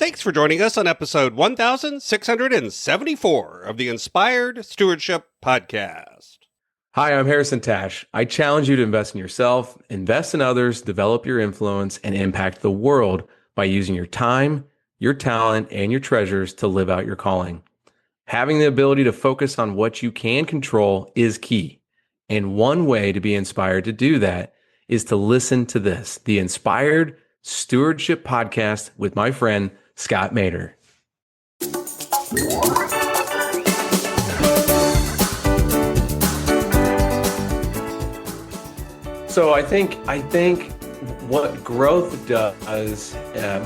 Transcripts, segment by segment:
Thanks for joining us on episode 1674 of the Inspired Stewardship Podcast. Hi, I'm Harrison Tash. I challenge you to invest in yourself, invest in others, develop your influence, and impact the world by using your time, your talent, and your treasures to live out your calling. Having the ability to focus on what you can control is key. And one way to be inspired to do that is to listen to this, the Inspired Stewardship Podcast with my friend, Scott Mader. So I think what growth does,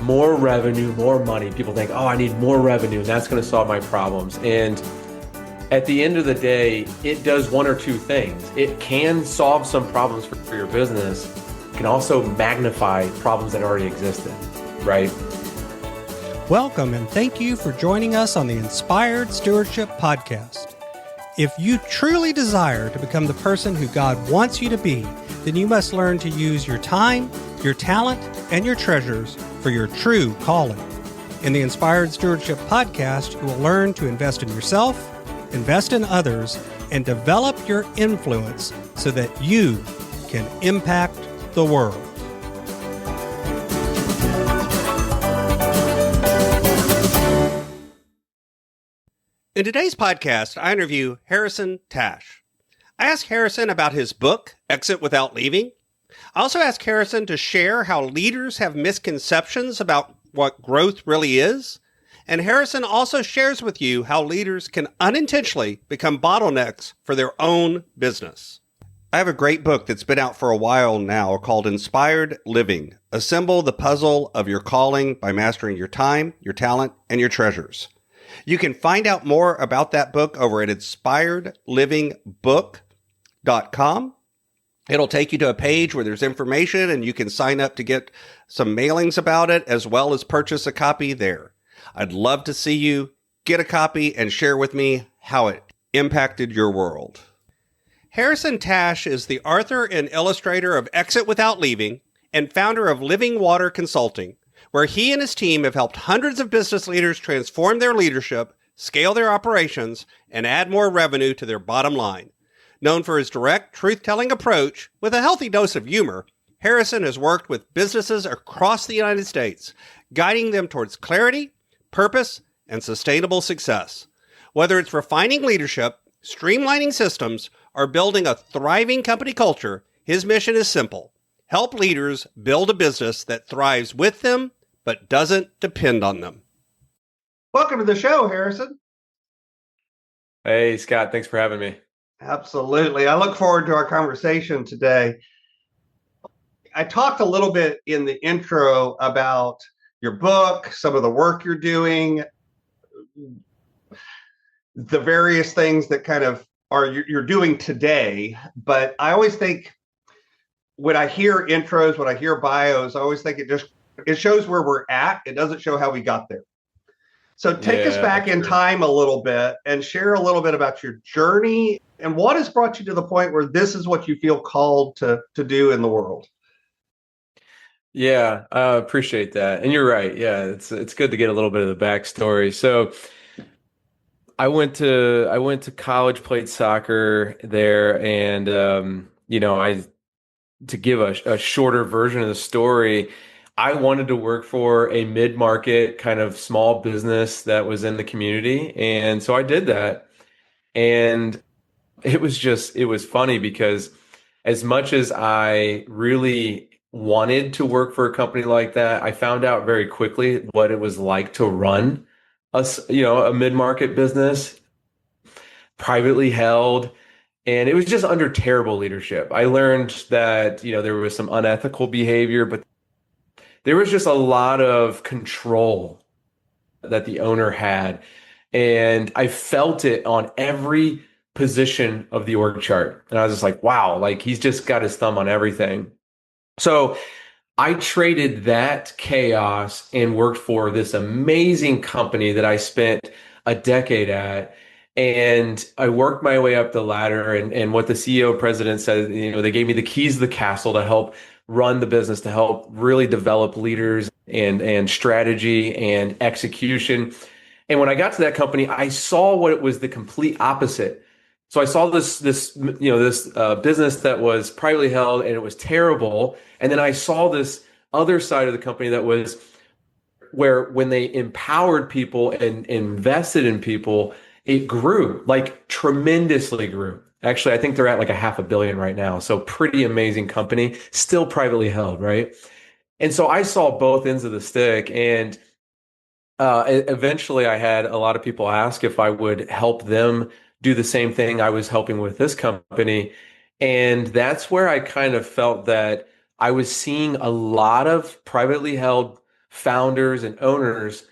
more revenue, more money. People think, oh, I need more revenue, and that's going to solve my problems. And at the end of the day, it does one or two things. It can solve some problems for your business. It can also magnify problems that already existed, right? Welcome and thank you for joining us on the Inspired Stewardship Podcast. If you truly desire to become the person who God wants you to be, then you must learn to use your time, your talent, and your treasures for your true calling. In the Inspired Stewardship Podcast, you will learn to invest in yourself, invest in others, and develop your influence so that you can impact the world. In today's podcast, I interview Harrison Tash. I ask Harrison about his book, Exit Without Leaving. I also ask Harrison to share how leaders have misconceptions about what growth really is. And Harrison also shares with you how leaders can unintentionally become bottlenecks for their own business. I have a great book that's been out for a while now called Inspired Living. Assemble the puzzle of your calling by mastering your time, your talent, and your treasures. You can find out more about that book over at inspiredlivingbook.com. It'll take you to a page where there's information and you can sign up to get some mailings about it as well as purchase a copy there. I'd love to see you get a copy and share with me how it impacted your world. Harrison Tash is the author and illustrator of Exit Without Leaving and founder of Living Water Consulting, where he and his team have helped hundreds of business leaders transform their leadership, scale their operations, and add more revenue to their bottom line. Known for his direct, truth-telling approach with a healthy dose of humor, Harrison has worked with businesses across the United States, guiding them towards clarity, purpose, and sustainable success. Whether it's refining leadership, streamlining systems, or building a thriving company culture, his mission is simple: help leaders build a business that thrives with them, but doesn't depend on them. Welcome to the show, Harrison. Hey, Scott, thanks for having me. Absolutely. I look forward to our conversation today. I talked a little bit in the intro about your book, some of the work you're doing, the various things that kind of you're doing today. But I always think when I hear intros, when I hear bios, I always think it shows where we're at. It doesn't show how we got there. So take us back in time a little bit and share a little bit about your journey and what has brought you to the point where this is what you feel called to do in the world. Yeah, I appreciate that. And you're right. Yeah, it's good to get a little bit of the backstory. So I went to college, played soccer there, and to give a shorter version of the story, I wanted to work for a mid-market kind of small business that was in the community. And so I did that. And it was funny because as much as I really wanted to work for a company like that, I found out very quickly what it was like to run a mid-market business, privately held. And it was just under terrible leadership. I learned that, there was some unethical behavior, but there was just a lot of control that the owner had. And I felt it on every position of the org chart. And I was just like, wow, like he's just got his thumb on everything. So I traded that chaos and worked for this amazing company that I spent a decade at. And I worked my way up the ladder, and what the CEO president said, they gave me the keys to the castle to help run the business, to help really develop leaders and strategy and execution. And when I got to that company, I saw what it was the complete opposite. So I saw this business that was privately held and it was terrible. And then I saw this other side of the company that was where when they empowered people and invested in people, it grew, like tremendously grew. Actually, I think they're at like a $500 million right now. So pretty amazing company, still privately held, right? And so I saw both ends of the stick. And eventually I had a lot of people ask if I would help them do the same thing I was helping with this company. And that's where I kind of felt that I was seeing a lot of privately held founders and owners.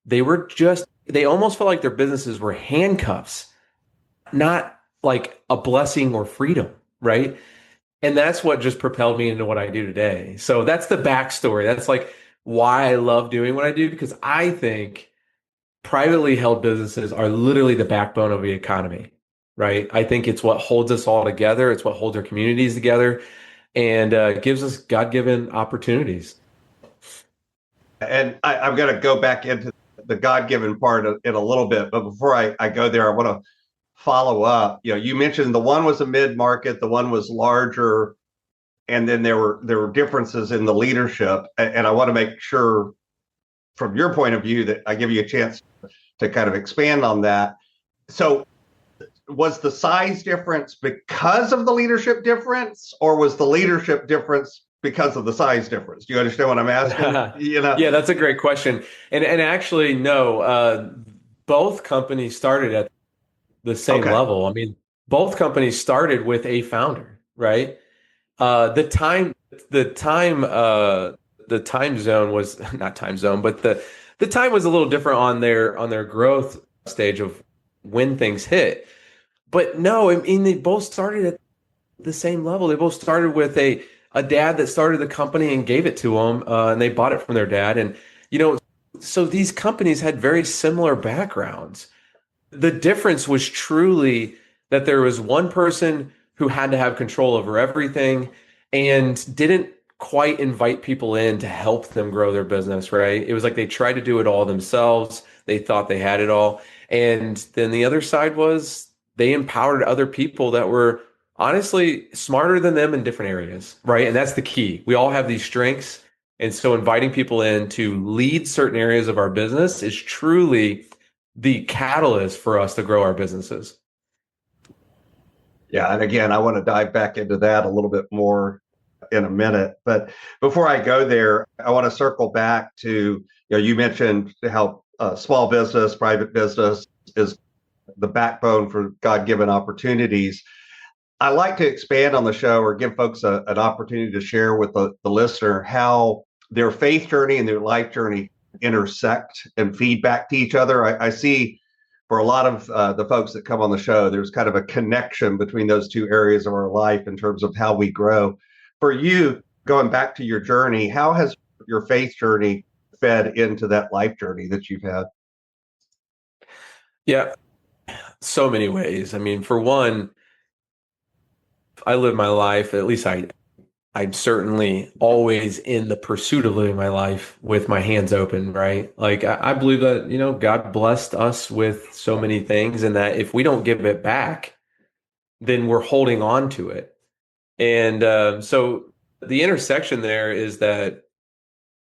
They almost felt like their businesses were handcuffs, not like a blessing or freedom, right? And that's what just propelled me into what I do today. So that's the backstory. That's like why I love doing what I do, because I think privately held businesses are literally the backbone of the economy, right? I think it's what holds us all together. It's what holds our communities together and gives us God-given opportunities. And I'm going to go back into the God-given part in a little bit, but before I go there, I want to follow up. You mentioned the one was a mid-market, the one was larger, and then there were differences in the leadership. And I want to make sure, from your point of view, that I give you a chance to kind of expand on that. So, was the size difference because of the leadership difference, or was the leadership difference because of the size difference? Do you understand what I'm asking? Yeah, that's a great question. And actually, no, both companies started at the same level. I mean, both companies started with a founder, right? The time zone was not time zone, but the time was a little different on their growth stage of when things hit. But no, I mean, they both started at the same level. They both started with a dad that started the company and gave it to them, and they bought it from their dad. And, so these companies had very similar backgrounds. The difference was truly that there was one person who had to have control over everything and didn't quite invite people in to help them grow their business, right? It was like they tried to do it all themselves. They thought they had it all. And then the other side was they empowered other people that were honestly smarter than them in different areas, right? And that's the key. We all have these strengths. And so inviting people in to lead certain areas of our business is truly the catalyst for us to grow our businesses. Yeah. And again, I want to dive back into that a little bit more in a minute. But before I go there, I want to circle back to, you mentioned how small business, private business is the backbone for God-given opportunities. I like to expand on the show or give folks an opportunity to share with the listener how their faith journey and their life journey intersect and feedback to each other. I see for a lot of the folks that come on the show, there's kind of a connection between those two areas of our life in terms of how we grow. For you, going back to your journey, how has your faith journey fed into that life journey that you've had? Yeah, so many ways. I mean, for one, I live my life, at least I'm certainly always in the pursuit of living my life with my hands open, right? Like I believe that, God blessed us with so many things, and that if we don't give it back, then we're holding on to it. And so the intersection there is that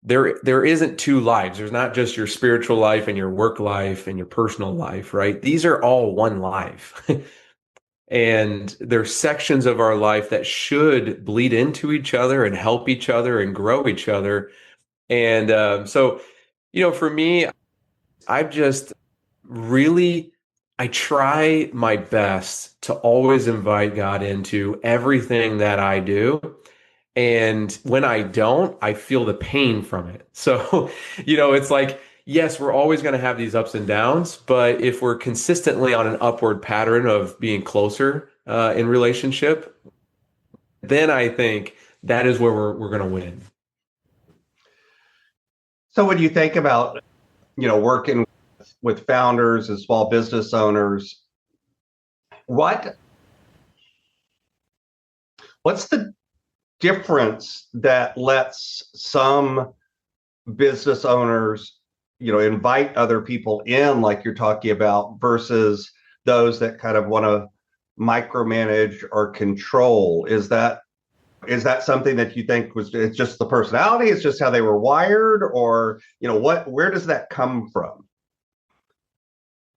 there isn't two lives. There's not just your spiritual life and your work life and your personal life, right? These are all one life. And there's sections of our life that should bleed into each other and help each other and grow each other. And so, for me, I've just really, I try my best to always invite God into everything that I do. And when I don't, I feel the pain from it. So, it's like, yes, we're always going to have these ups and downs, but if we're consistently on an upward pattern of being closer in relationship, then I think that is where we're going to win. So when you think about, working with founders and small business owners, what's the difference that lets some business owners, invite other people in, like you're talking about, versus those that kind of want to micromanage or control? Is that something that you think it's just the personality, it's just how they were wired, or where does that come from?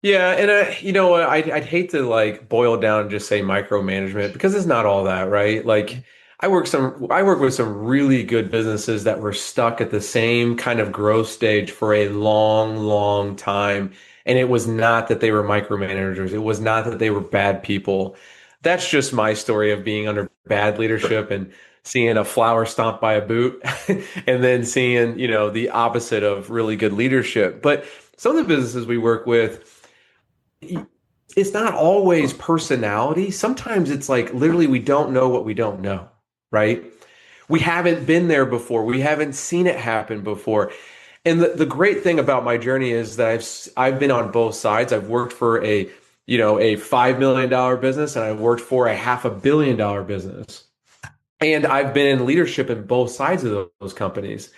Yeah, and I'd hate to like boil down and just say micromanagement because it's not all that, right? Like I work with some really good businesses that were stuck at the same kind of growth stage for a long, long time. And it was not that they were micromanagers. It was not that they were bad people. That's just my story of being under bad leadership and seeing a flower stomped by a boot and then seeing, the opposite of really good leadership. But some of the businesses we work with, it's not always personality. Sometimes it's like literally we don't know what we don't know, right? We haven't been there before. We haven't seen it happen before. And the great thing about my journey is that I've been on both sides. I've worked for a $5 million business, and I've worked for a $500 million business. And I've been in leadership in both sides of those companies.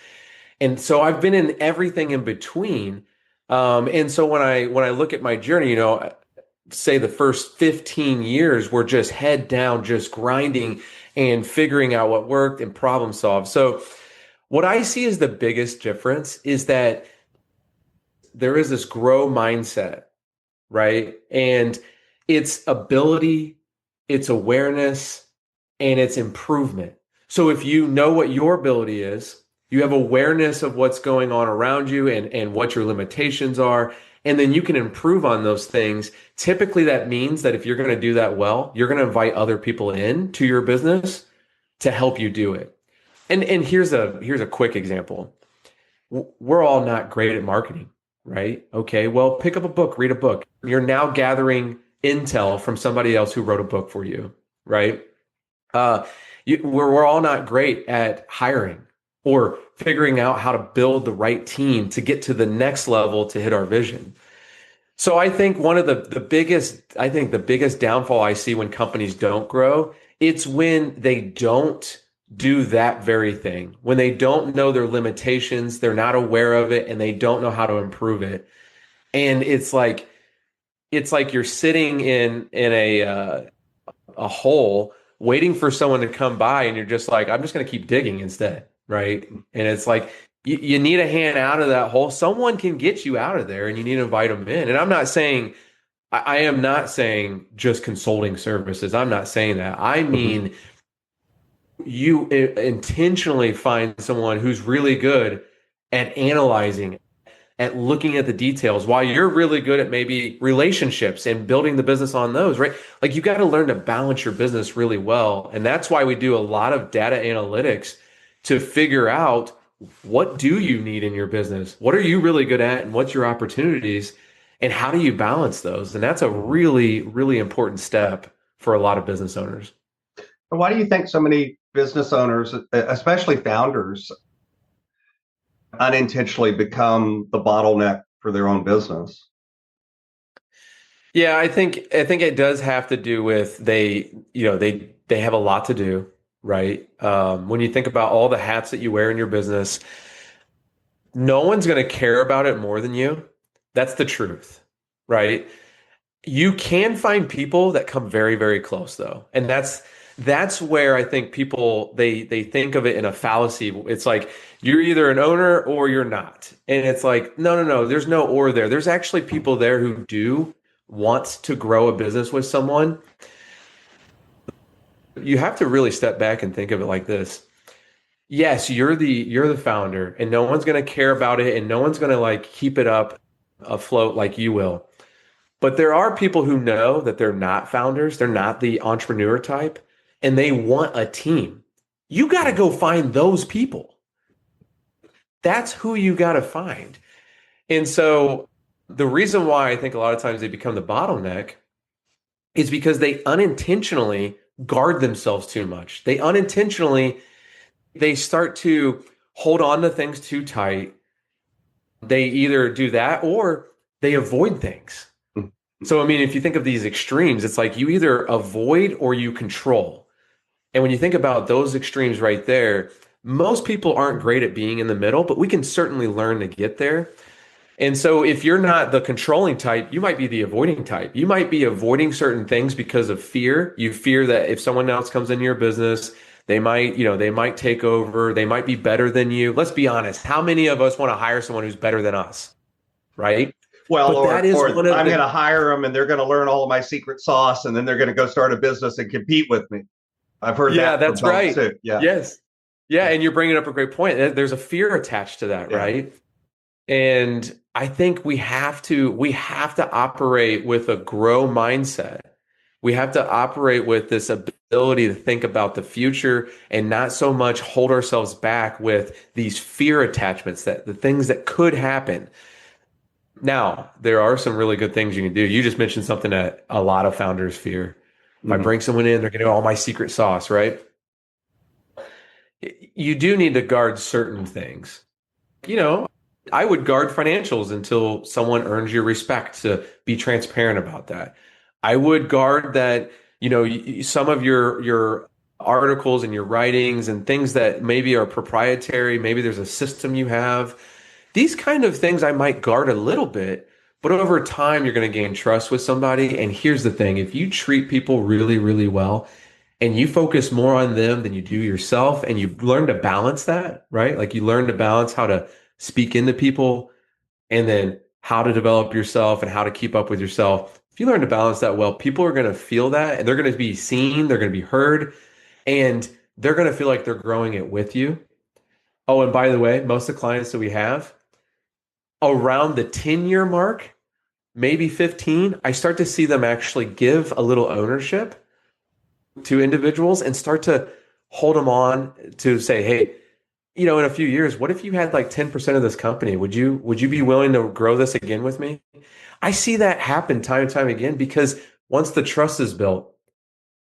And so I've been in everything in between. And so when I look at my journey, say the first 15 years were just head down, just grinding and figuring out what worked and problem solve. So what I see as the biggest difference is that there is this grow mindset, right? And it's ability, it's awareness, and it's improvement. So if you know what your ability is, you have awareness of what's going on around you and what your limitations are, and then you can improve on those things. Typically, that means that if you're going to do that well, you're going to invite other people in to your business to help you do it. And here's a quick example. We're all not great at marketing, right? Okay, well, pick up a book, read a book. You're now gathering intel from somebody else who wrote a book for you, right? We're all not great at hiring or figuring out how to build the right team to get to the next level to hit our vision. So I think one of the biggest downfall I see when companies don't grow, it's when they don't do that very thing. When they don't know their limitations, they're not aware of it, and they don't know how to improve it. And it's like you're sitting in a hole waiting for someone to come by, and you're just like, I'm just going to keep digging instead, right? And it's like you need a hand out of that hole. Someone can get you out of there, and you need to invite them in. And I am not saying just consulting services. I'm not saying that. I mean, you intentionally find someone who's really good at analyzing, at looking at the details, while you're really good at maybe relationships and building the business on those, right? Like you got to learn to balance your business really well. And that's why we do a lot of data analytics to figure out, what do you need in your business? What are you really good at, and what's your opportunities, and how do you balance those? And that's a really, really important step for a lot of business owners. Why do you think so many business owners, especially founders, unintentionally become the bottleneck for their own business? Yeah, I think it does have to do with they have a lot to do, right? When you think about all the hats that you wear in your business, no one's going to care about it more than you. That's the truth, right? You can find people that come very, very close though. And that's where I think people, they think of it in a fallacy. It's like, you're either an owner or you're not. And it's like, no, there's no or there. There's actually people there who do want to grow a business with someone. You have to really step back and think of it like this. Yes, you're the founder, and no one's going to care about it, and no one's going to like keep it up afloat like you will. But there are people who know that they're not founders, they're not the entrepreneur type, and they want a team. You got to go find those people. That's who you got to find. And so the reason why I think a lot of times they become the bottleneck is because they unintentionally guard themselves too much. They start to hold on to things too tight. They either do that or they avoid things. So, I mean, if you think of these extremes, it's like you either avoid or you control. And when you think about those extremes right there, most people aren't great at being in the middle, but we can certainly learn to get there. And so if you're not the controlling type, you might be the avoiding type. You might be avoiding certain things because of fear. You fear that if someone else comes into your business, they might take over, they might be better than you. Let's be honest. How many of us want to hire someone who's better than us? Right? Well, But that is or one of I'm the going to hire them and they're going to learn all of my secret sauce and then they're going to go start a business and compete with me. I've heard Yeah, that from that's folks right. too. Yeah. Yes. Yeah, and you're bringing up a great point. There's a fear attached to that, Yeah. right? And I think we have to operate with a grow mindset. We have to operate with this ability to think about the future and not so much hold ourselves back with these fear attachments, that the things that could happen. Now, there are some really good things you can do. You just mentioned something that a lot of founders fear. If I bring someone in, they're going to know all my secret sauce, right? You do need to guard certain things. You know, I would guard financials until someone earns your respect, to be transparent about that. I would guard that, some of your articles and your writings and things that maybe are proprietary, maybe there's a system you have. These kind of things I might guard a little bit, but over time you're going to gain trust with somebody. And here's the thing, if you treat people really, really well, and you focus more on them than you do yourself, and you learn to balance that, right? Like you learn to balance how to speak into people and then how to develop yourself and how to keep up with yourself. If you learn to balance that well, people are going to feel that and they're going to be seen, they're going to be heard, and they're going to feel like they're growing it with you. Oh, and by the way, most of the clients that we have around the 10-year mark, maybe 15, I start to see them actually give a little ownership to individuals and start to hold them on to say, hey, in a few years, what if you had like 10% of this company? Would you be willing to grow this again with me? I see that happen time and time again, because once the trust is built,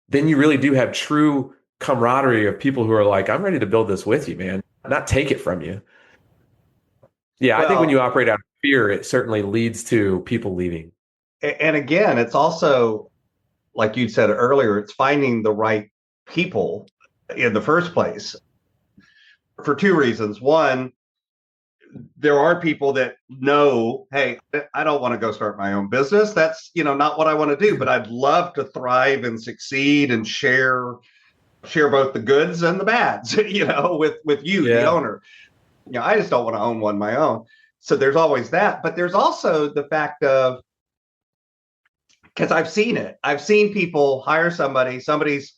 then you really do have true camaraderie of people who are like, I'm ready to build this with you, man, not take it from you. Yeah, I think when you operate out of fear, it certainly leads to people leaving. And again, it's also, like you said earlier, it's finding the right people in the first place for two reasons. One, there are people that know, hey, I don't want to go start my own business. That's, not what I want to do, but I'd love to thrive and succeed and share both the goods and the bads, with you, the owner. I just don't want to own one my own. So there's always that. But there's also the fact of, because I've seen it. I've seen people hire somebody's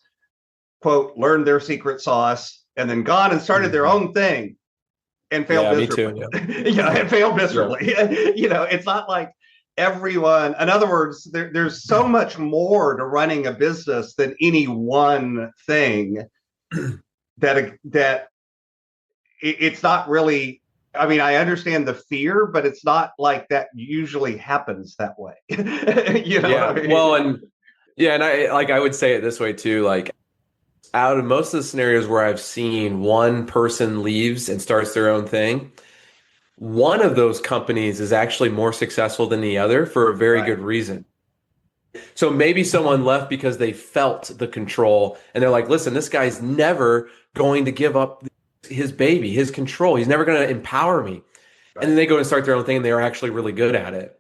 quote, learned their secret sauce and then gone and started their own thing and failed miserably. Me too. And failed miserably. It's not like everyone, in other words, there's so much more to running a business than any one thing that it's not really. I mean, I understand the fear, but it's not like that usually happens that way. What I mean? Well, and I would say it this way too, like out of most of the scenarios where I've seen one person leaves and starts their own thing, one of those companies is actually more successful than the other for a very good reason. So maybe someone left because they felt the control and they're like, listen, this guy's never going to give up his baby, his control. He's never going to empower me. Right. And then they go and start their own thing and they are actually really good at it.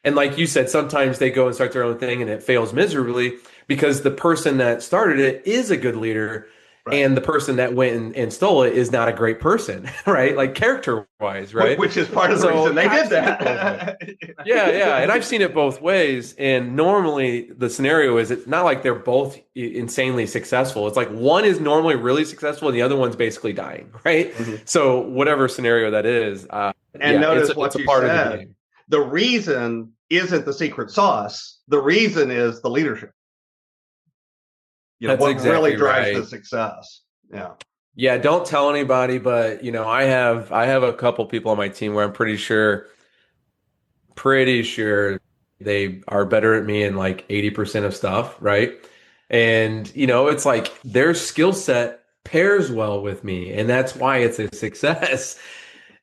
And like you said, sometimes they go and start their own thing and it fails miserably because the person that started it is a good leader. Right. And the person that went and stole it is not a great person, right? Like character-wise, right? Which is part of the reason they did that. Yeah. And I've seen it both ways. And normally the scenario is it's not like they're both insanely successful. It's like one is normally really successful and the other one's basically dying, right? Mm-hmm. So whatever scenario that is. And notice what you said. The reason isn't the secret sauce. The reason is the leadership. That's what exactly really drives right. the success. Yeah. Don't tell anybody, but I have a couple people on my team where I'm pretty sure they are better at me in like 80% of stuff, right? And it's like their skill set pairs well with me, and that's why it's a success.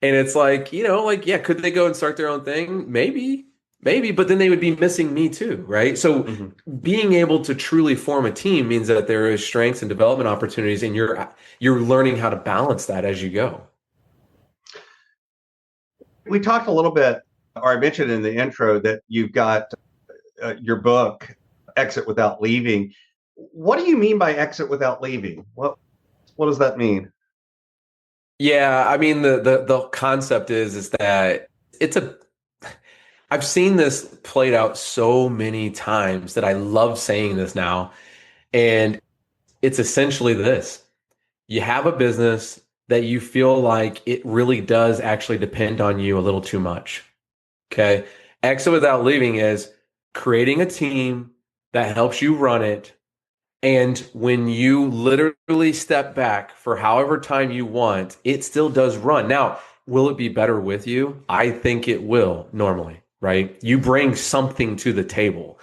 And it's like, could they go and start their own thing? Maybe. Maybe, but then they would be missing me too, right? So being able to truly form a team means that there is strengths and development opportunities, and you're learning how to balance that as you go. We talked a little bit, or I mentioned in the intro, that you've got your book, Exit Without Leaving. What do you mean by exit without leaving? What does that mean? Yeah, I mean the concept is that it's a I've seen this played out so many times that I love saying this now. And it's essentially this. You have a business that you feel like it really does actually depend on you a little too much. Okay. Exit without leaving is creating a team that helps you run it. And when you literally step back for however time you want, it still does run. Now, will it be better with you? I think it will normally, right? You bring something to the table.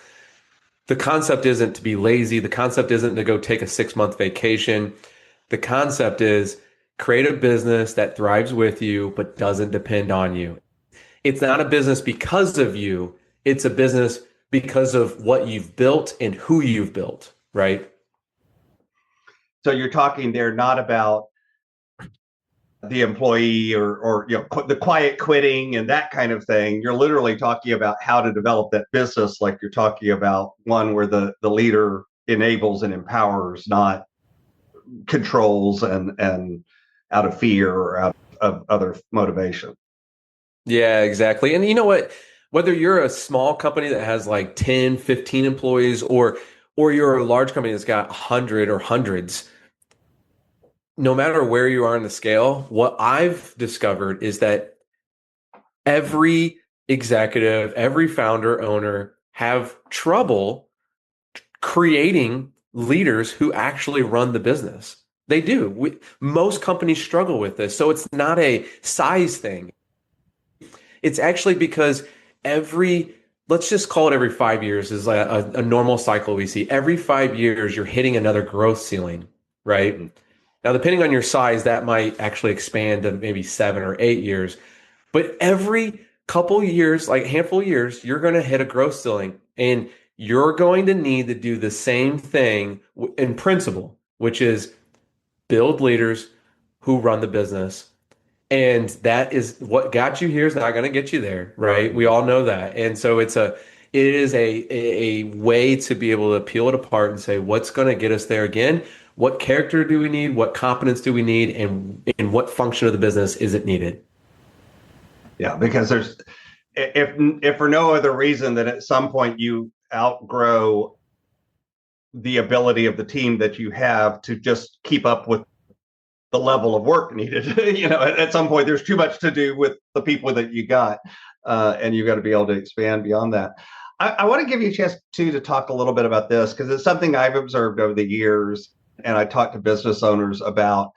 The concept isn't to be lazy. The concept isn't to go take a 6-month vacation. The concept is create a business that thrives with you, but doesn't depend on you. It's not a business because of you. It's a business because of what you've built and who you've built, right? So you're talking there not about the employee or the quiet quitting and that kind of thing. You're literally talking about how to develop that business, like you're talking about one where the leader enables and empowers, not controls and out of fear or out of other motivation. Yeah, exactly. And you know what? Whether you're a small company that has like 10, 15 employees or you're a large company that's got 100 or hundreds, no matter where you are in the scale, what I've discovered is that every executive, every founder, owner have trouble creating leaders who actually run the business. They do. Most companies struggle with this. So it's not a size thing. It's actually because let's just call it every 5 years is like a normal cycle we see. Every 5 years, you're hitting another growth ceiling, right? Mm-hmm. Now, depending on your size, that might actually expand to maybe 7 or 8 years. But every couple years, like a handful of years, you're going to hit a growth ceiling. And you're going to need to do the same thing in principle, which is build leaders who run the business. And that is what got you here is not going to get you there, right? We all know that. And so it is a way to be able to peel it apart and say, what's going to get us there again? What character do we need? What competence do we need? And in what function of the business is it needed? Yeah, because if for no other reason than at some point you outgrow the ability of the team that you have to just keep up with the level of work needed. At some point there's too much to do with the people that you got, and you've got to be able to expand beyond that. I want to give you a chance to talk a little bit about this because it's something I've observed over the years, and I talk to business owners about.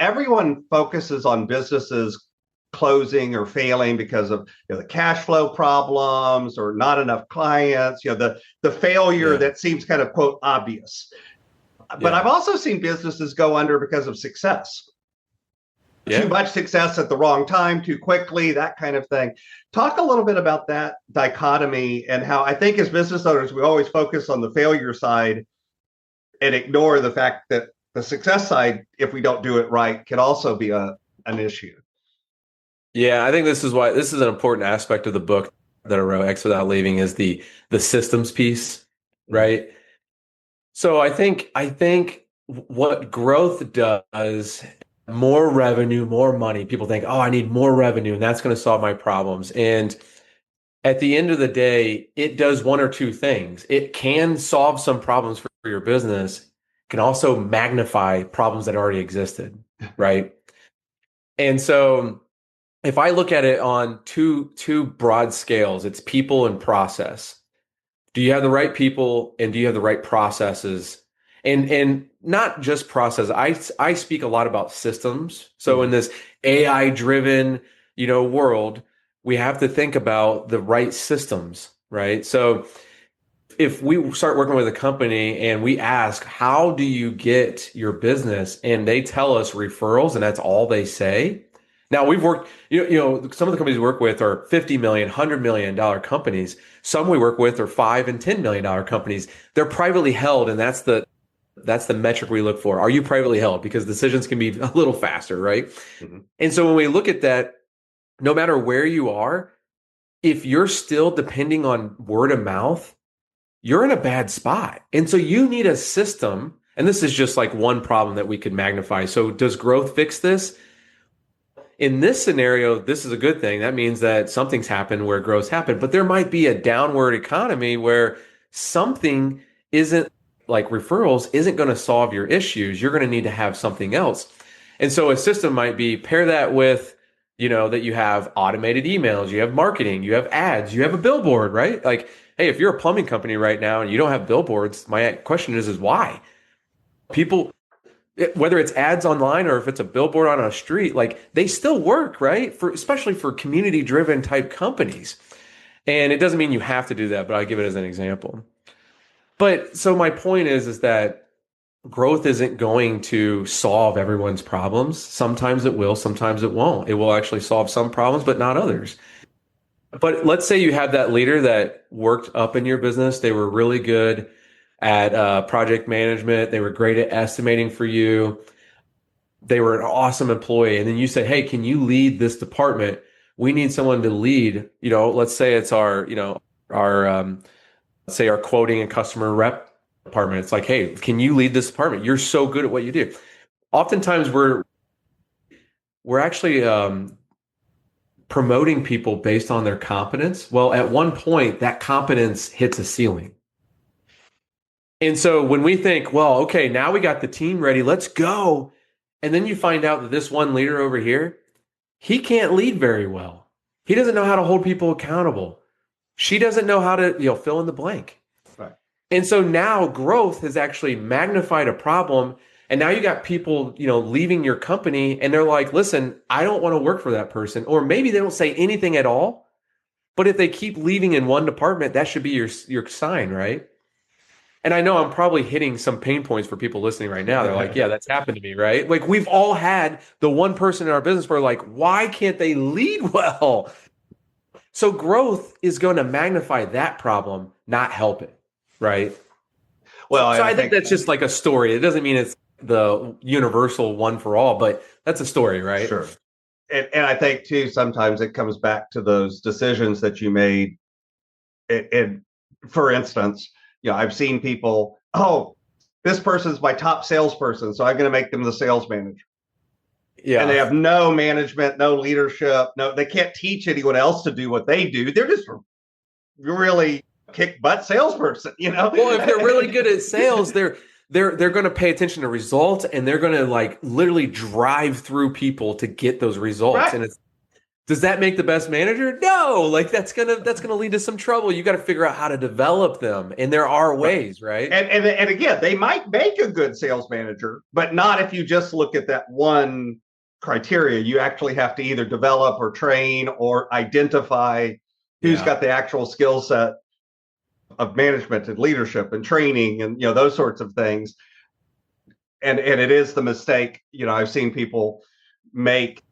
Everyone focuses on businesses closing or failing because of the cash flow problems or not enough clients, the failure that seems kind of quote obvious. But I've also seen businesses go under because of success. Too much success at the wrong time, too quickly, that kind of thing. Talk a little bit about that dichotomy and how I think as business owners, we always focus on the failure side and ignore the fact that the success side, if we don't do it right, can also be an issue. Yeah, I think this is an important aspect of the book that I wrote, Exit Without Leaving, is the systems piece, right? So I think what growth does, more revenue, more money. People think, oh, I need more revenue, and that's going to solve my problems. And at the end of the day, it does one or two things. It can solve some problems for your business. It can also magnify problems that already existed, right? And so if I look at it on two broad scales, it's people and process. Do you have the right people and do you have the right processes? And not just process. I speak a lot about systems. So in this AI driven, world, we have to think about the right systems, right? So if we start working with a company and we ask, how do you get your business? And they tell us referrals and that's all they say, Now we've worked, some of the companies we work with are 50 million, $100 million companies. Some we work with are $5 and $10 million companies. They're privately held, and that's the metric we look for. Are you privately held? Because decisions can be a little faster, right? Mhm. And so when we look at that, no matter where you are, if you're still depending on word of mouth, you're in a bad spot. And so you need a system. And this is just like one problem that we could magnify. So does growth fix this? In this scenario, this is a good thing. That means that something's happened where growth's happened, but there might be a downward economy where something isn't like referrals isn't going to solve your issues. You're going to need to have something else. And so a system might be pair that with, that you have automated emails, you have marketing, you have ads, you have a billboard, right? Like, hey, if you're a plumbing company right now and you don't have billboards, my question is why? People, whether it's ads online or if it's a billboard on a street, like they still work, right? Especially for community driven type companies. And it doesn't mean you have to do that, but I'll give it as an example. But so my point is that growth isn't going to solve everyone's problems. Sometimes it will, sometimes it won't. It will actually solve some problems, but not others. But let's say you have that leader that worked up in your business. They were really good at project management. They were great at estimating for you. They were an awesome employee. And then you say, hey, can you lead this department? We need someone to lead, let's say it's let's say our quoting and customer rep department. It's like, hey, can you lead this department? You're so good at what you do. Oftentimes we're actually promoting people based on their competence. Well, at one point that competence hits a ceiling. And so when we think, well, okay, now we got the team ready, let's go. And then you find out that this one leader over here, he can't lead very well. He doesn't know how to hold people accountable. She doesn't know how to, fill in the blank. Right. And so now growth has actually magnified a problem. And now you got people, leaving your company and they're like, listen, I don't want to work for that person. Or maybe they don't say anything at all. But if they keep leaving in one department, that should be your sign, right? And I know I'm probably hitting some pain points for people listening right now. They're like, yeah, that's happened to me, right? Like we've all had the one person in our business where like, why can't they lead well? So growth is going to magnify that problem, not help it, right? Well, so I think that's just like a story. It doesn't mean it's the universal one for all, but that's a story, right? Sure. And I think too, sometimes it comes back to those decisions that you made. And for instance, I've seen people, oh, this person's my top salesperson, so I'm going to make them the sales manager. Yeah. And they have no management, no leadership, they can't teach anyone else to do what they do. They're just really kick butt salesperson, Well, if they're really good at sales, they're going to pay attention to results and they're going to like literally drive through people to get those results. Right. And does that make the best manager? No, like that's gonna lead to some trouble. You got to figure out how to develop them, and there are ways, right? And again, they might make a good sales manager, but not if you just look at that one criteria. You actually have to either develop or train or identify who's got the actual skill set of management and leadership and training and those sorts of things. And it is the mistake I've seen people make.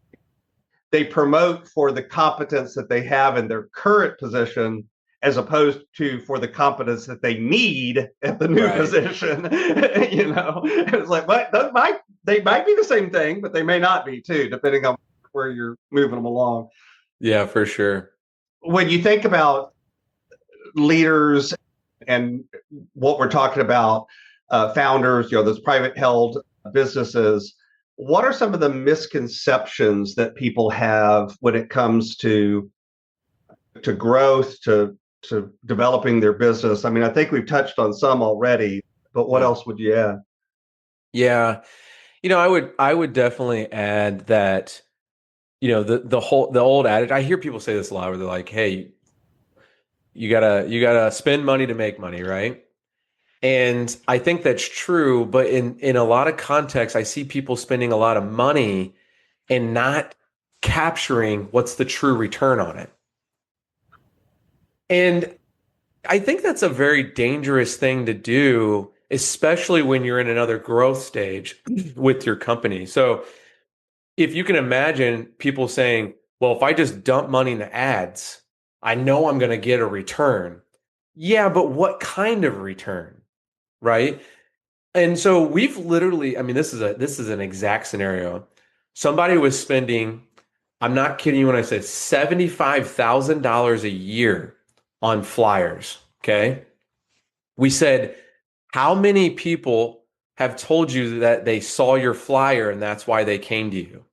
They promote for the competence that they have in their current position as opposed to for the competence that they need at the new position. It's like, but they might be the same thing, but they may not be too, depending on where you're moving them along. Yeah, for sure. When you think about leaders and what we're talking about, founders, those private held businesses, what are some of the misconceptions that people have when it comes to growth, to developing their business? I mean, I think we've touched on some already, but what else would you add? Yeah. I would definitely add that, the old adage, I hear people say this a lot where they're like, hey, you gotta spend money to make money, right? And I think that's true, but in a lot of contexts, I see people spending a lot of money and not capturing what's the true return on it. And I think that's a very dangerous thing to do, especially when you're in another growth stage with your company. So if you can imagine people saying, well, if I just dump money into ads, I know I'm going to get a return. Yeah, but what kind of return? Right? And so we've literally, I mean, this is an exact scenario. Somebody was spending, I'm not kidding you when I say $75,000 a year on flyers. Okay. We said, how many people have told you that they saw your flyer and that's why they came to you?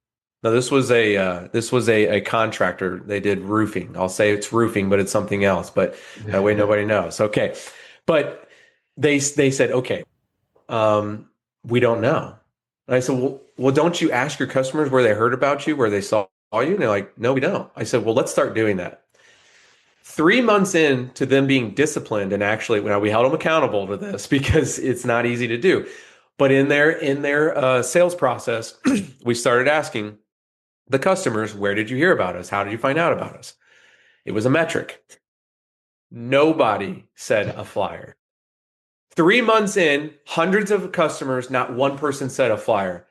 Now, this was a contractor. They did roofing. I'll say it's roofing, but it's something else. But that way nobody knows. Okay, but they said, okay, we don't know. And I said, well, don't you ask your customers where they heard about you, where they saw you? And they're like, no, we don't. I said, well, let's start doing that. 3 months into them being disciplined, and actually, now we held them accountable to this because it's not easy to do. But in their sales process, we started asking the customers, where did you hear about us? How did you find out about us? It was a metric. Nobody said a flyer. 3 months in, hundreds of customers, not one person said a flyer.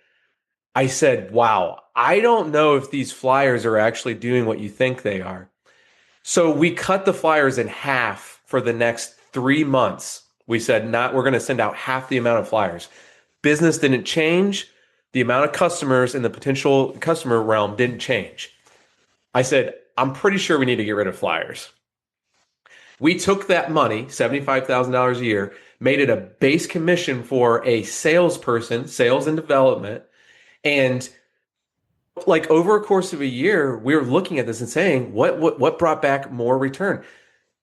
I said, wow, I don't know if these flyers are actually doing what you think they are. So we cut the flyers in half for the next 3 months. We said, we're going to send out half the amount of flyers. Business didn't change. The amount of customers in the potential customer realm didn't change. I said, I'm pretty sure we need to get rid of flyers. We took that money, $75,000 a year, made it a base commission for a salesperson, sales and development. And like over a course of a year, we were looking at this and saying, what brought back more return?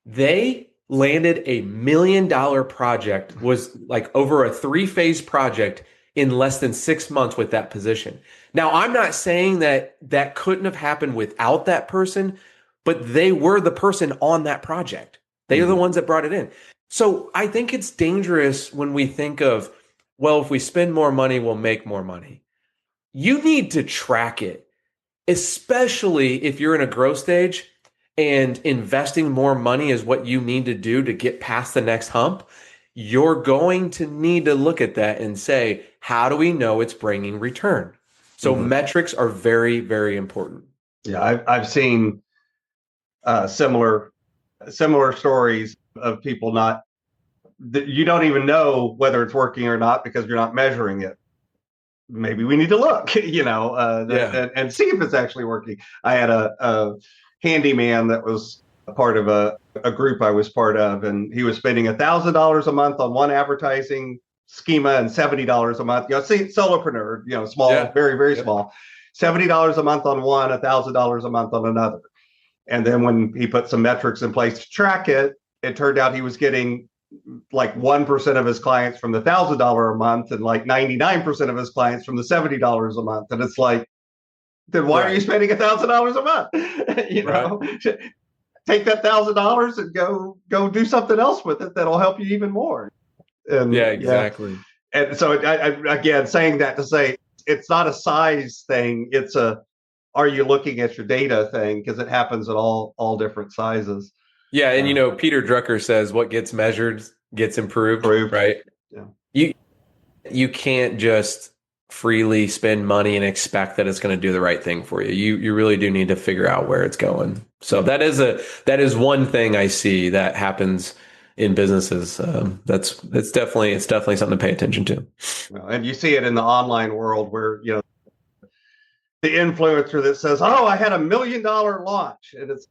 They landed $1 million project, was like over a 3-phase project in less than 6 months with that position. Now, I'm not saying that that couldn't have happened without that person, but they were the person on that project. They are the ones that brought it in. So I think it's dangerous when we think of, well, if we spend more money, we'll make more money. You need to track it, especially if you're in a growth stage and investing more money is what you need to do to get past the next hump. You're going to need to look at that and say, how do we know it's bringing return? So metrics are very, very important. Yeah, I've seen similar stories of people not, you don't even know whether it's working or not because you're not measuring it. Maybe we need to look, and see if it's actually working. I had a handyman that was a part of a group I was part of, and he was spending $1,000 a month on one advertising schema and $70 a month. Solopreneur, small, very, very small. $70 a month on one, $1,000 a month on another. And then when he put some metrics in place to track it, it turned out he was getting like 1% of his clients from the $1,000 a month and like 99% of his clients from the $70 a month. And it's like, then why are you spending $1,000 a month? Take that $1,000 and go do something else with it that'll help you even more. And exactly. And so again, saying that to say it's not a size thing. It's are you looking at your data thing? Because it happens at all different sizes. Yeah. And Peter Drucker says what gets measured gets improved. Right. Yeah. You can't just freely spend money and expect that it's going to do the right thing for you. You really do need to figure out where it's going. So that is one thing I see that happens in businesses. It's definitely something to pay attention to. And you see it in the online world where, the influencer that says, oh, I had $1 million launch, and it's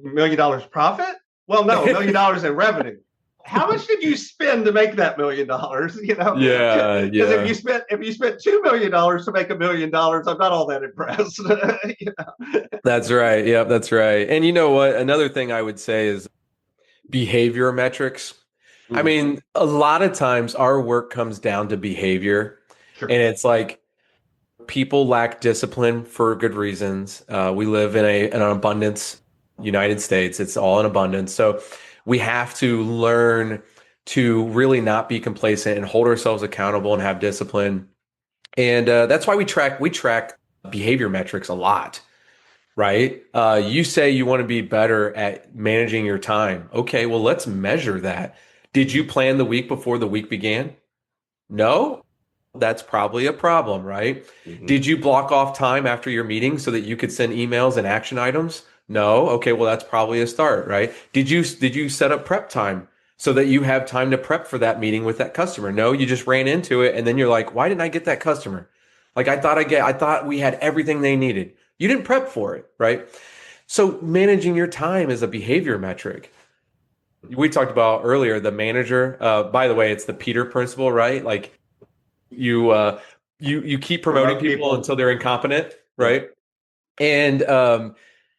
$1 million profit. Well, no, $1 million in revenue. How much did you spend to make that $1 million? Yeah. Because if you spent $2 million to make $1 million, I'm not all that impressed. That's right. Yeah, that's right. And you know what? Another thing I would say is behavior metrics. I mean, a lot of times our work comes down to behavior, and it's like people lack discipline for good reasons. We live in an abundance United States. It's all in abundance. So we have to learn to really not be complacent and hold ourselves accountable and have discipline. And that's why we track behavior metrics a lot, right? You say you want to be better at managing your time. Okay, well, let's measure that. Did you plan the week before the week began? No? that's probably a problem, right? Mhm. Did you block off time after your meeting so that you could send emails and action items? No. Okay, well that's probably a start, right? Did you set up prep time so that you have time to prep for that meeting with that customer? No, you just ran into it and then you're like, "Why didn't I get that customer? Like I thought we had everything they needed." You didn't prep for it, right? So managing your time is a behavior metric. We talked about earlier the manager. By the way, it's the Peter principle, right? Like you keep promoting Promote people people. until they're incompetent, Yeah. right? And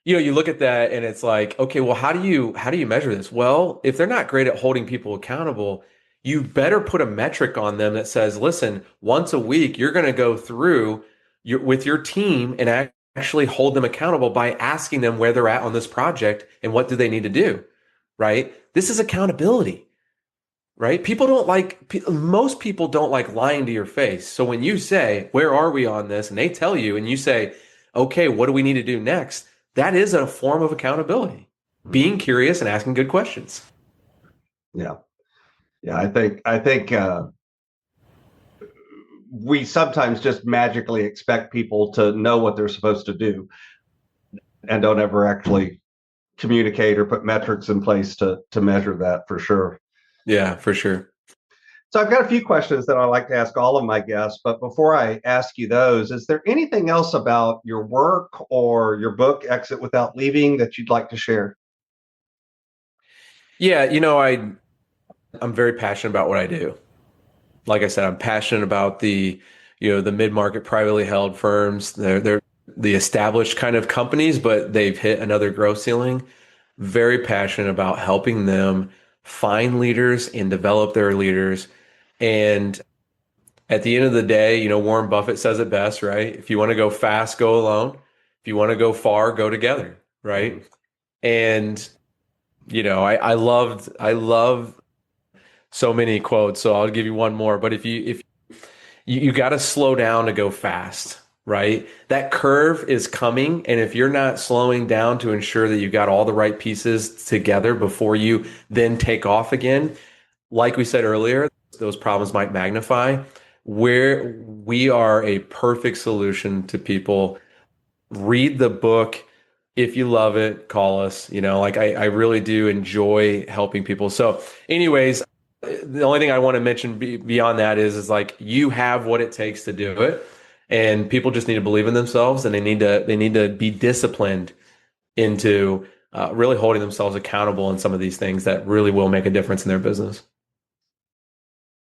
you look at that and it's like, okay, well, how do you measure this? Well, if they're not great at holding people accountable, you better put a metric on them that says, listen, once a week you're going to go through with your team and actually hold them accountable by asking them where they're at on this project and what do they need to do, right? This is accountability, right? Most people don't like lying to your face. So when you say, where are we on this? And they tell you, and you say, okay, what do we need to do next? That is a form of accountability, being curious and asking good questions. Yeah. Yeah. I think we sometimes just magically expect people to know what they're supposed to do and don't ever actually communicate or put metrics in place to measure that for sure. Yeah, for sure. So I've got a few questions that I like to ask all of my guests, but before I ask you those, is there anything else about your work or your book, Exit Without Leaving, that you'd like to share? Yeah, I'm very passionate about what I do. Like I said, I'm passionate about the mid-market privately held firms. They're the established kind of companies, but they've hit another growth ceiling. Very passionate about helping them find leaders and develop their leaders. And at the end of the day, Warren Buffett says it best, right? If you want to go fast, go alone. If you want to go far, go together, right? Mhm. And I love so many quotes, so I'll give you one more. But if you got to slow down to go fast, right? That curve is coming. And if you're not slowing down to ensure that you got all the right pieces together before you then take off again, like we said earlier, those problems might magnify. Where we are a perfect solution to people. Read the book. If you love it, call us. Like I really do enjoy helping people. So, anyways, the only thing I want to mention beyond that is like you have what it takes to do it, and people just need to believe in themselves, and they need to be disciplined into really holding themselves accountable in some of these things that really will make a difference in their business.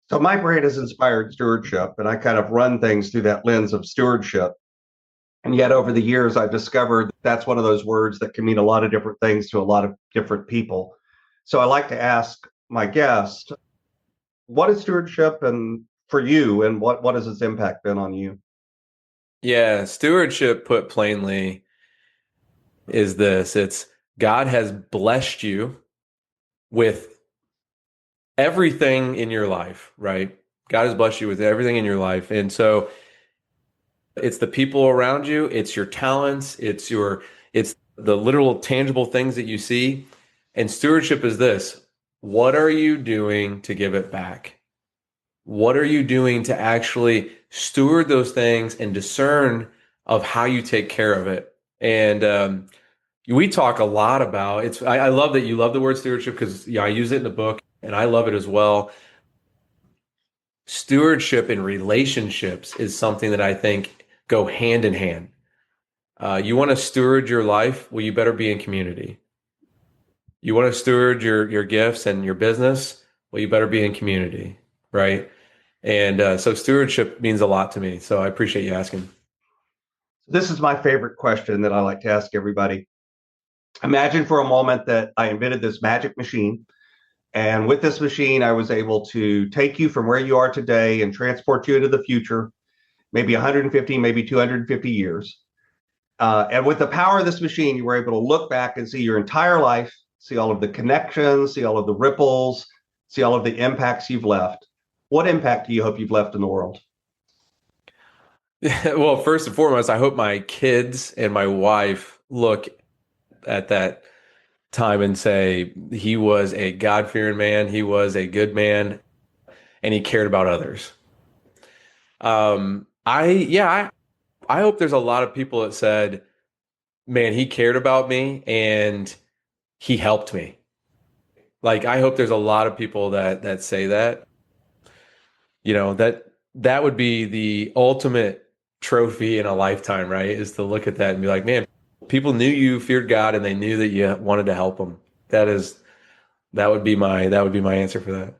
So my brand is Inspired Stewardship, and I kind of run things through that lens of stewardship. And yet over the years, I've discovered that's one of those words that can mean a lot of different things to a lot of different people. So I like to ask my guest, what is stewardship and for you, and what has its impact been on you? Yeah, stewardship, put plainly, is this. It's God has blessed you with everything in your life, right? God has blessed you with everything in your life. And so it's the people around you, it's your talents, it's the literal tangible things that you see. And stewardship is this. What are you doing to give it back? What are you doing to actually steward those things and discern of how you take care of it? And we talk a lot about it's. I love that you love the word stewardship because I use it in the book and I love it as well. Stewardship in relationships is something that I think go hand in hand. You want to steward your life? Well, you better be in community. You want to steward your gifts and your business? Well, you better be in community, right? And so stewardship means a lot to me. So I appreciate you asking. This is my favorite question that I like to ask everybody. Imagine for a moment that I invented this magic machine. And with this machine, I was able to take you from where you are today and transport you into the future, maybe 150, maybe 250 years. And with the power of this machine, you were able to look back and see your entire life, see all of the connections, see all of the ripples, see all of the impacts you've left. What impact do you hope you've left in the world? Well, first and foremost, I hope my kids and my wife look at that time and say he was a God-fearing man, he was a good man, and he cared about others. I hope there's a lot of people that said, man, he cared about me and he helped me. Like, I hope there's a lot of people that say that, that would be the ultimate trophy in a lifetime, right? Is to look at that and be like, man, people knew you feared God and they knew that you wanted to help them. That would be my answer for that.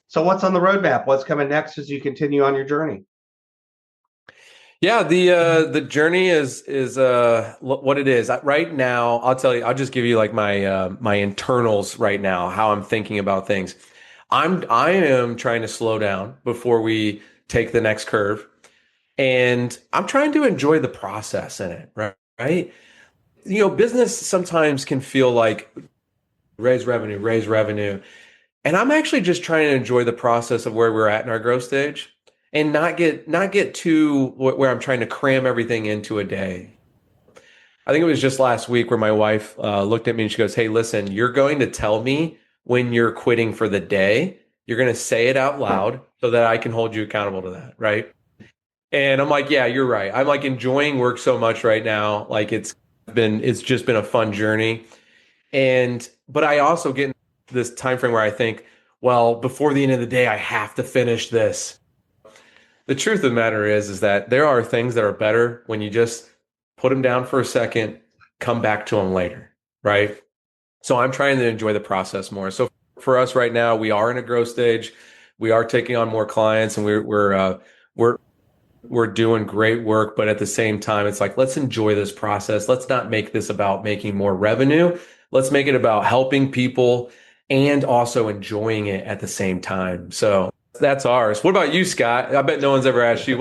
So what's on the roadmap? What's coming next as you continue on your journey? Yeah, the journey is what it is right now. I'll tell you. I'll just give you like my internals right now. How I'm thinking about things. I am trying to slow down before we take the next curve, and I'm trying to enjoy the process in it. Right. Business sometimes can feel like raise revenue, and I'm actually just trying to enjoy the process of where we're at in our growth stage. And not get to where I'm trying to cram everything into a day. I think it was just last week where my wife looked at me and she goes, "Hey, listen, you're going to tell me when you're quitting for the day. You're going to say it out loud so that I can hold you accountable to that, right?" And I'm like, "Yeah, you're right. I'm like enjoying work so much right now. Like it's just been a fun journey." But I also get in this time frame where I think, well, before the end of the day, I have to finish this. The truth of the matter is that there are things that are better when you just put them down for a second, come back to them later, right? So I'm trying to enjoy the process more. So for us right now, we are in a growth stage. We are taking on more clients, and we're doing great work. But at the same time, it's like, let's enjoy this process. Let's not make this about making more revenue. Let's make it about helping people and also enjoying it at the same time. So that's ours. What about you, Scott? I bet no one's ever asked you.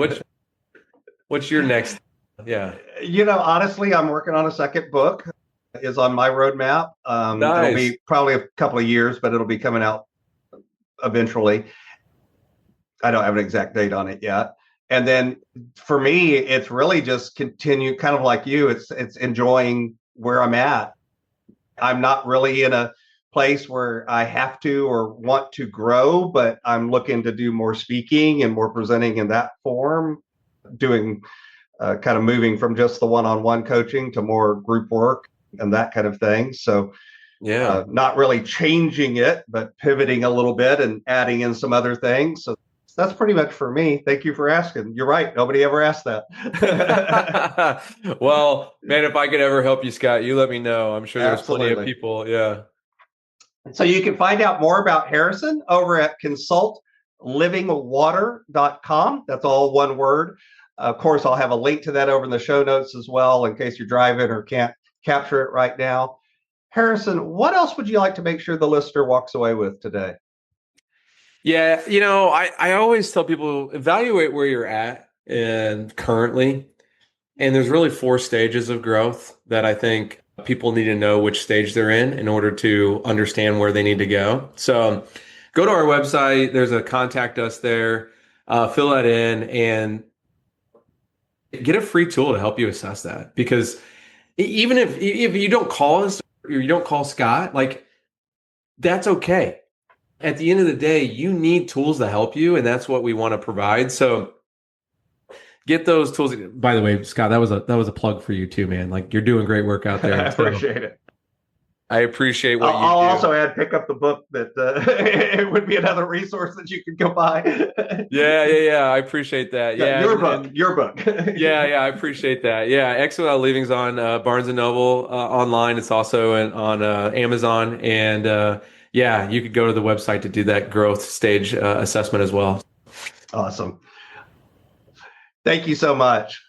What's your next? Yeah. Honestly, I'm working on a second book. Is on my roadmap. Nice. It'll be probably a couple of years, but it'll be coming out eventually. I don't have an exact date on it yet. And then for me, it's really just continue, kind of like you. It's enjoying where I'm at. I'm not really in a place where I have to or want to grow, but I'm looking to do more speaking and more presenting in that form, doing kind of moving from just the one-on-one coaching to more group work and that kind of thing. So not really changing it, but pivoting a little bit and adding in some other things. So that's pretty much for me. Thank you for asking. You're right. Nobody ever asked that. Well, man, if I could ever help you, Scott, you let me know. I'm sure there's plenty of people. Yeah. So you can find out more about Harrison over at consultlivingwater.com. That's all one word. Of course, I'll have a link to that over in the show notes as well, in case you're driving or can't capture it right now. Harrison, what else would you like to make sure the listener walks away with today? Yeah, I always tell people, evaluate where you're at and currently. And there's really 4 stages of growth that I think people need to know which stage they're in order to understand where they need to go. So go to our website. There's a contact us there. Fill that in and get a free tool to help you assess that. Because even if you don't call us or you don't call Scott, like that's okay. At the end of the day, you need tools to help you, and that's what we want to provide. So get those tools. By the way, Scott, that was a plug for you too, man. Like you're doing great work out there. I appreciate it. I appreciate what I'll also add, pick up the book that it would be another resource that you could go buy. Yeah. I appreciate that. Yeah. Your book. Yeah. I appreciate that. Yeah. Exit Without Leaving's on Barnes & Noble online. It's also on Amazon. And you could go to the website to do that growth stage assessment as well. Awesome. Thank you so much.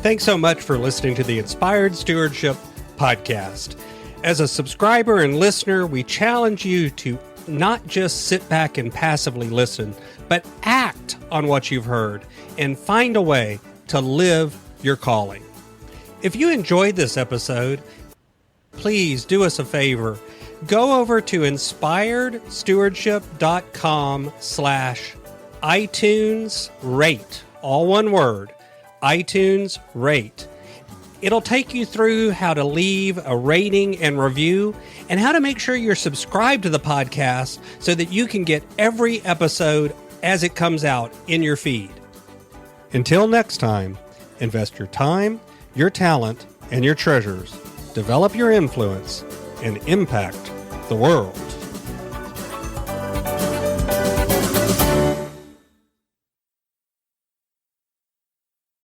Thanks so much for listening to the Inspired Stewardship podcast. As a subscriber and listener, we challenge you to not just sit back and passively listen, but act on what you've heard and find a way to live your calling. If you enjoyed this episode, please do us a favor. Go over to inspiredstewardship.com/iTunes rate, all one word, iTunes rate. It'll take you through how to leave a rating and review and how to make sure you're subscribed to the podcast so that you can get every episode as it comes out in your feed. Until next time, invest your time, your talent, and your treasures. Develop your influence and impact the world.